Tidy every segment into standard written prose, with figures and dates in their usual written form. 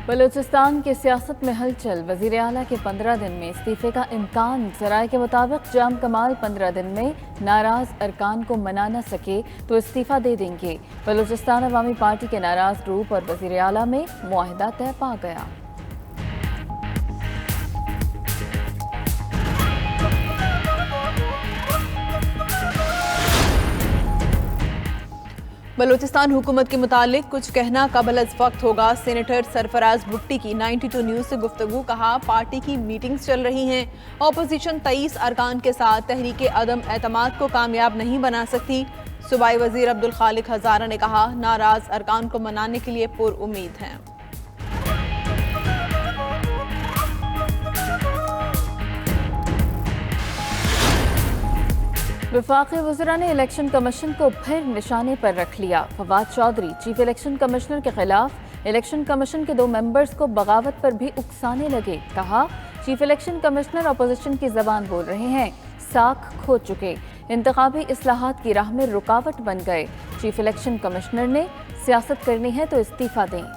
بلوچستان کی سیاست میں ہلچل، وزیر اعلیٰ کے 15 دن میں استعفے کا امکان۔ ذرائع کے مطابق جام کمال 15 دن میں ناراض ارکان کو منا نہ سکے تو استعفیٰ دے دیں گے۔ بلوچستان عوامی پارٹی کے ناراض گروپ اور وزیر اعلیٰ میں معاہدہ طے پا گیا۔ بلوچستان حکومت کے متعلق کچھ کہنا قبل از وقت ہوگا۔ سینیٹر سرفراز بھٹی کی 92 نیوز سے گفتگو۔ کہا پارٹی کی میٹنگز چل رہی ہیں، اپوزیشن 23 ارکان کے ساتھ تحریک عدم اعتماد کو کامیاب نہیں بنا سکتی۔ صوبائی وزیر عبدالخالق ہزارہ نے کہا ناراض ارکان کو منانے کے لیے پر امید ہیں۔ وفاقی وزراء نے الیکشن کمیشن کو پھر نشانے پر رکھ لیا۔ Fawad Chaudhry chief election commissioner کے خلاف الیکشن کمیشن کے 2 ممبرز کو بغاوت پر بھی اکسانے لگے۔ کہا چیف الیکشن کمشنر اپوزیشن کی زبان بول رہے ہیں، ساکھ کھو چکے، انتخابی اصلاحات کی راہ میں رکاوٹ بن گئے۔ چیف الیکشن کمشنر نے سیاست کرنی ہے تو استعفیٰ دیں۔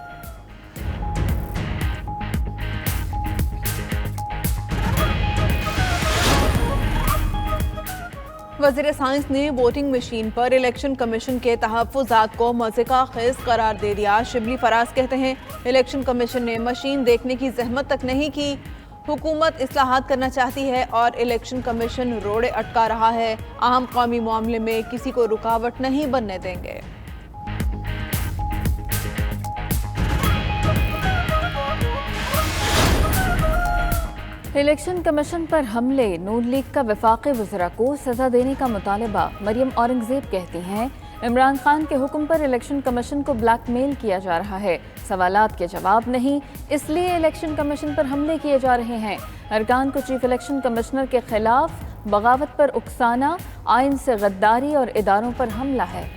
وزیر سائنس نے ووٹنگ مشین پر الیکشن کمیشن کے تحفظات کو مضحکہ خیز قرار دے دیا۔ شبلی فراز کہتے ہیں الیکشن کمیشن نے مشین دیکھنے کی زحمت تک نہیں کی۔ حکومت اصلاحات کرنا چاہتی ہے اور الیکشن کمیشن روڑے اٹکا رہا ہے۔ اہم قومی معاملے میں کسی کو رکاوٹ نہیں بننے دیں گے۔ الیکشن کمیشن پر حملے، نون لیگ کا وفاقی وزراء کو سزا دینے کا مطالبہ۔ مریم اورنگزیب کہتی ہیں عمران خان کے حکم پر الیکشن کمیشن کو بلیک میل کیا جا رہا ہے، سوالات کے جواب نہیں، اس لیے الیکشن کمیشن پر حملے کیے جا رہے ہیں۔ ارکان کو چیف الیکشن کمشنر کے خلاف بغاوت پر اکسانا آئین سے غداری اور اداروں پر حملہ ہے۔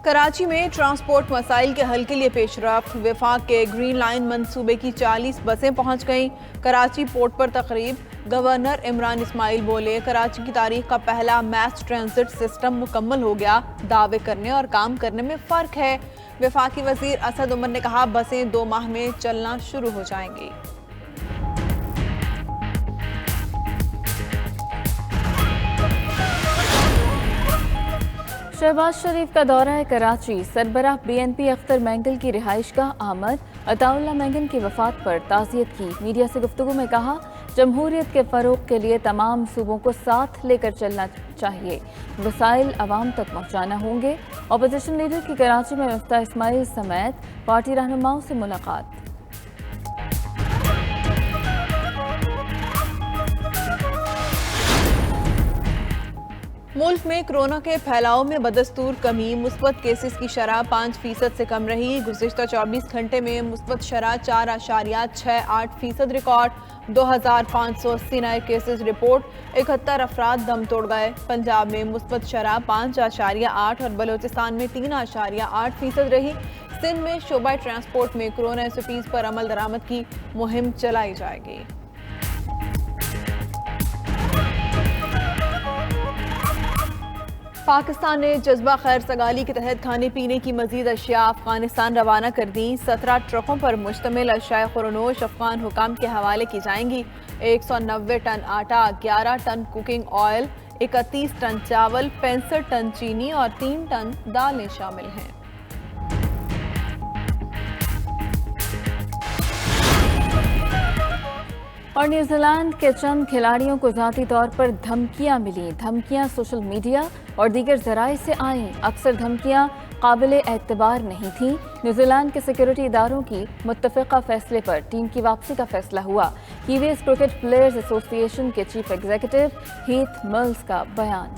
کراچی میں ٹرانسپورٹ مسائل کے حل کے لیے پیش رفت۔ وفاق کے گرین لائن منصوبے کی 40 بسیں پہنچ گئیں۔ کراچی پورٹ پر تقریب، گورنر عمران اسماعیل بولے کراچی کی تاریخ کا پہلا میس ٹرانزٹ سسٹم مکمل ہو گیا، دعوے کرنے اور کام کرنے میں فرق ہے۔ وفاقی وزیر اسد عمر نے کہا بسیں 2 ماہ میں چلنا شروع ہو جائیں گی۔ شہباز شریف کا دورہ ہے کراچی، سربراہ BNP اختر مینگل کی رہائش گاہ آمد۔ عطا اللہ مینگل کی وفات پر تعزیت کی۔ میڈیا سے گفتگو میں کہا جمہوریت کے فروغ کے لیے تمام صوبوں کو ساتھ لے کر چلنا چاہیے، وسائل عوام تک پہنچانا ہوں گے۔ اپوزیشن لیڈر کی کراچی میں مفتاح اسماعیل سمیت پارٹی رہنماؤں سے ملاقات۔ ملک میں کرونا کے پھیلاؤ میں بدستور کمی، مثبت کیسز کی شرح 5% سے کم رہی۔ گزشتہ 24 گھنٹے میں مثبت شرح 4.68% ریکارڈ۔ 2580 نئے کیسز رپورٹ، 71 افراد دم توڑ گئے۔ پنجاب میں مثبت شرح 5.8 اور بلوچستان میں 3.8% رہی۔ سندھ میں شعبہ ٹرانسپورٹ میں کرونا SOPs پر عمل درآمد کی مہم چلائی جائے گی۔ پاکستان نے جذبہ خیر سگالی کے تحت کھانے پینے کی مزید اشیاء افغانستان روانہ کر دیں۔ 17 ٹرکوں پر مشتمل اشیاء خورنوش افغان حکام کے حوالے کی جائیں گی۔ 190 ٹن آٹا، 11 ٹن کوکنگ آئل، 31 ٹن چاول، 65 ٹن چینی اور 3 ٹن دالیں شامل ہیں۔ اور نیوزی لینڈ کے چند کھلاڑیوں کو ذاتی طور پر دھمکیاں ملیں۔ دھمکیاں سوشل میڈیا اور دیگر ذرائع سے آئیں۔ اکثر دھمکیاں قابل اعتبار نہیں تھیں۔ نیوزی لینڈ کے سیکیورٹی اداروں کی متفقہ فیصلے پر ٹیم کی واپسی کا فیصلہ ہوا۔ کیویز کرکٹ پلیئرز ایسوسی ایشن کے چیف ایگزیکٹو ہیتھ ملز کا بیان۔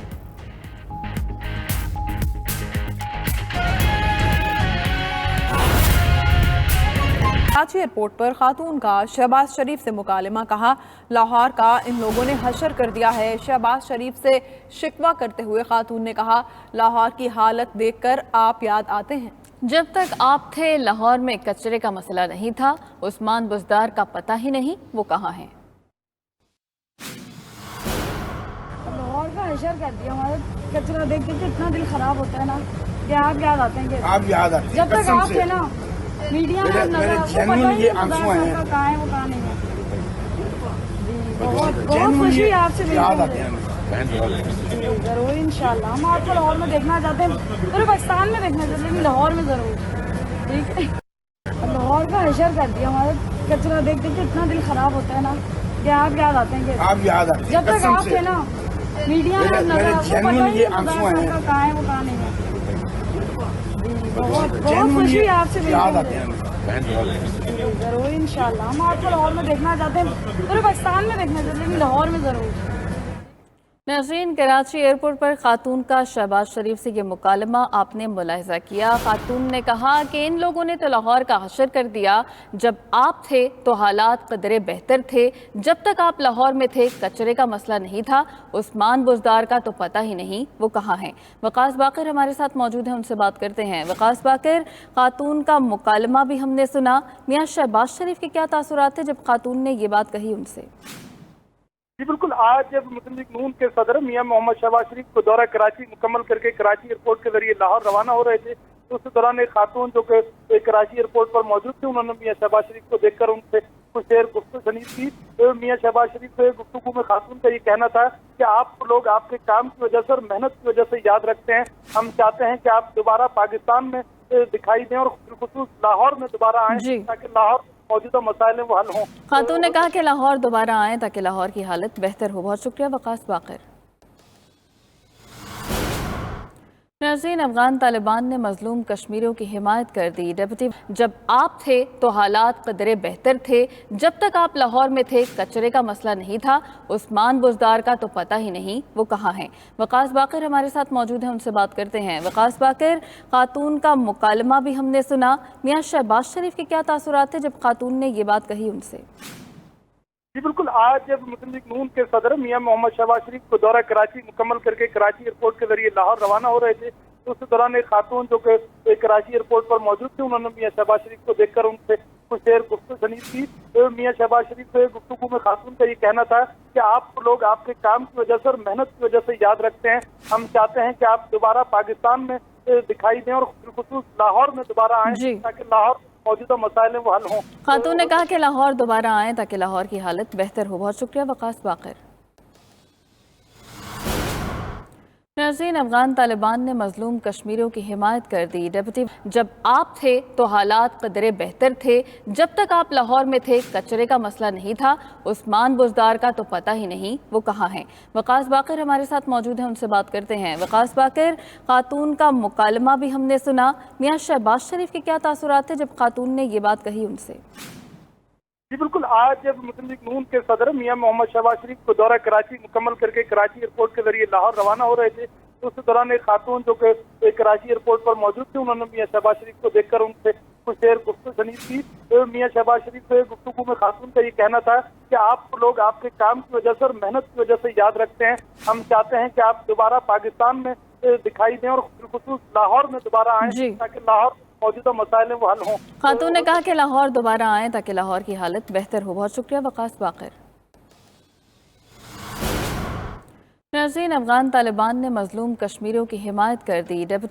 کراچی ایئرپورٹ پر خاتون کا شہباز شریف سے مکالمہ، کہا لاہور کا ان لوگوں نے حشر کر دیا ہے۔ شہباز شریف سے شکوہ کرتے ہوئے خاتون نے کہا لاہور کی حالت دیکھ کر آپ یاد آتے ہیں۔ جب تک آپ تھے لاہور میں کچرے کا مسئلہ نہیں تھا، عثمان بزدار کا پتہ ہی نہیں وہ کہاں ہیں۔ لاہور کا हशर कर दिया। हमारा कचरा देख के इतना दिल खराब होता है ना कि आप याद आते हैं कि आप याद आते हैं जब तक कसम आप से। थे ना मीडिया में मेरे नजर वो पता genuine ही ये नहीं आंसू खुदा हैं। का कहाँ है वो कहाँ नहीं है। जी, बहुत genuine खुशी ये है आपसे याद मिलकर आते हैं हमें। जी, जरूर इंशाल्लाह। हम आपको लाहौर में देखना चाहते हैं, पूरे पाकिस्तान में देखना चाहते हैं, लेकिन लाहौर में जरूर। ठीक है, लाहौर का हशर कर दिया। हमारा कचरा देख के इतना दिल खराब होता है ना कि आप याद आते हैं कि आप याद आते हैं जब तक कसम आप से। थे ना मीडिया में मेरे नजर वो पता genuine ही ये नहीं खुदा आंसू हैं। का कहाँ है वो कहाँ नहीं है। जी, बहुत genuine खुशी ये है आपसे याद मिलकर आते हैं हमें। जी, जरूर इंशाल्लाह। हम आपको लाहौर में देखना चाहते हैं, पूरे पाकिस्तान में देखना चाहते हैं, लेकिन लाहौर में जरूर। नाज़रीन, कराची एयरपोर्ट पर खातून का शहबाज शरीफ से ये मुकालमा आपने मुलाहिजा किया। खातून ने कहा कि इन लोगों ने तो लाहौर का हशर कर दिया। जब आप थे तो हालात कदरे बेहतर थे, जब तक आप लाहौर में थे कचरे का मसला नहीं था। उस्मान बुज़दार का तो पता ही नहीं वो कहाँ हैं। वकास बाकर हमारे साथ मौजूद हैं, उनसे बात करते हैं। वकास बाकर, खातून का मुकालमा भी हमने सुना, मियाँ शहबाज शरीफ के क्या तासुरात थे जब खातून ने ये बात कही उनसे? जी बिल्कुल, आज जब मुस्लिम लीग नून के सदर मियां मोहम्मद शहबाज शरीफ को दौरा कराची मुकम्मल करके कराची एयरपोर्ट के जरिए लाहौर रवाना हो रहे थे, तो उस दौरान एक खातून जो कि कराची एयरपोर्ट पर मौजूद थे, उन्होंने मियां शहबाज शरीफ को देखकर उनसे कुछ देर गुफ्तगू शनीद की। तो मियां शहबाज शरीफ से गुफ्तगू में खातून का ये कहना था कि आप लोग आपके काम की वजह से और मेहनत की वजह से याद रखते हैं। हम चाहते हैं कि आप दोबारा पाकिस्तान में दिखाई दें और बिलखुसूस लाहौर में दोबारा आएँ ताकि लाहौर मौजूदा मसाइल वो हल हों। खातून ने कहा कि लाहौर दोबारा आएँ ताकि लाहौर की हालत बेहतर हो। बहुत शुक्रिया वकास बाकर। नाज़रीन, अफगान तालिबान ने मजलूम कश्मीरियों की हिमायत कर दी। डिप्टी, जब आप थे तो हालात कदरे बेहतर थे, जब तक आप लाहौर में थे कचरे का मसला नहीं था। उस्मान बुज़दार का तो पता ही नहीं वो कहाँ हैं। वकास बाकर हमारे साथ मौजूद हैं, उनसे बात करते हैं। वकास बाकर, खातून का मुकालमा भी हमने सुना, मियाँ शहबाज शरीफ के क्या तासुरात थे जब खातून ने ये बात कही उनसे? जी बिल्कुल, आज जब मुस्लिम लीग नून के सदर मियां मोहम्मद शहबाज शरीफ को दौरा कराची मुकम्मल करके कराची एयरपोर्ट के जरिए लाहौर रवाना हो रहे थे, तो उस दौरान एक खातून जो कि कराची एयरपोर्ट पर मौजूद थे, उन्होंने मियां शहबाज शरीफ को देखकर उनसे कुछ देर गुफ्तगू शनीद की। तो मियां शहबाज शरीफ से गुफ्तगू में खातून का ये कहना था कि आप लोग आपके काम की वजह से और मेहनत की वजह से याद रखते हैं। हम चाहते हैं कि आप दोबारा पाकिस्तान में दिखाई दें और बिलखुसूस लाहौर में दोबारा आएँ ताकि लाहौर मौजूदा मसाइल वो हल हों। खातून ने कहा कि लाहौर दोबारा आएँ ताकि लाहौर की हालत बेहतर हो। बहुत शुक्रिया वकास बाकर। नाज़रीन, अफगान तालिबान ने मजलूम कश्मीरियों की हिमायत कर दी। डिप्टी, जब आप थे तो हालात कदरे बेहतर थे, जब तक आप लाहौर में थे कचरे का मसला नहीं था। उस्मान बुज़दार का तो पता ही नहीं वो कहाँ हैं। वकास बाकर हमारे साथ मौजूद हैं, उनसे बात करते हैं। वकास बाकर, खातून का मुकालमा भी हमने सुना, मियाँ शहबाज शरीफ के क्या तासुरात थे जब खातून ने ये बात कही उनसे? जी बिल्कुल, आज जब मुस्लिम लीग नून के सदर मियां मोहम्मद शहबाज शरीफ को दौरा कराची मुकम्मल करके कराची एयरपोर्ट के जरिए लाहौर रवाना हो रहे थे, तो उस दौरान एक खातून जो कि कराची एयरपोर्ट पर मौजूद थे, उन्होंने मियां शहबाज शरीफ को देखकर उनसे कुछ देर गुफ्तगू शनीद की। तो मियां शहबाज शरीफ से गुफ्तगू में खातून का ये कहना था कि आप लोग आपके काम की वजह से और मेहनत की वजह से याद रखते हैं। हम चाहते हैं कि आप दोबारा पाकिस्तान में दिखाई दें और बिलखुसूस लाहौर में दोबारा आएँ ताकि लाहौर मौजूदा मसाइल वो हल हों। खातून ने कहा कि लाहौर दोबारा आएँ ताकि लाहौर की हालत बेहतर हो। बहुत शुक्रिया वकास बाकर। नाज़रीन, अफगान तालिबान ने मजलूम कश्मीरियों की हिमायत कर दी। डिप्टी,